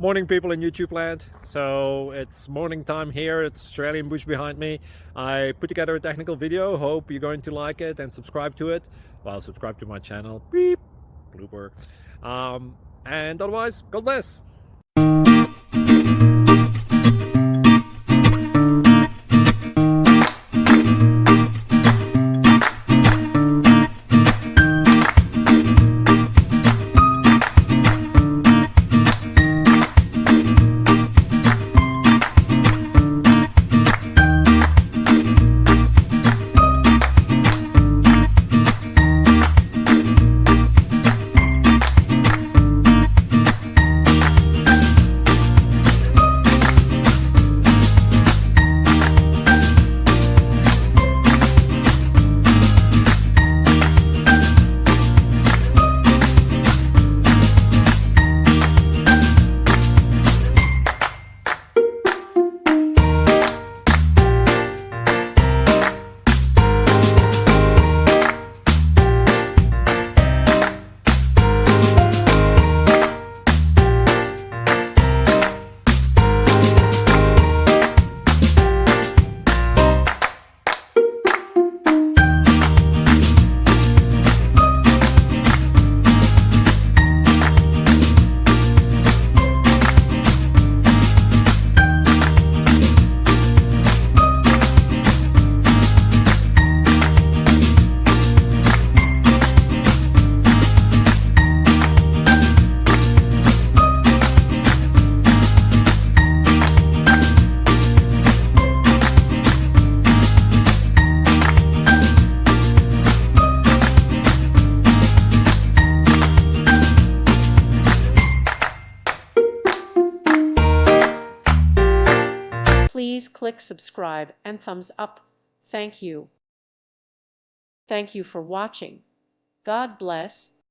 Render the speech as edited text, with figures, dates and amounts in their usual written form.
Morning, people in YouTube land. So it's morning time here. It's Australian bush behind me. I put together a technical video. Hope you're going to like it and subscribe to it. Well, subscribe to my channel. Beep. Blooper. And otherwise, God bless. Please click subscribe and thumbs up. Thank you. Thank you for watching. God bless.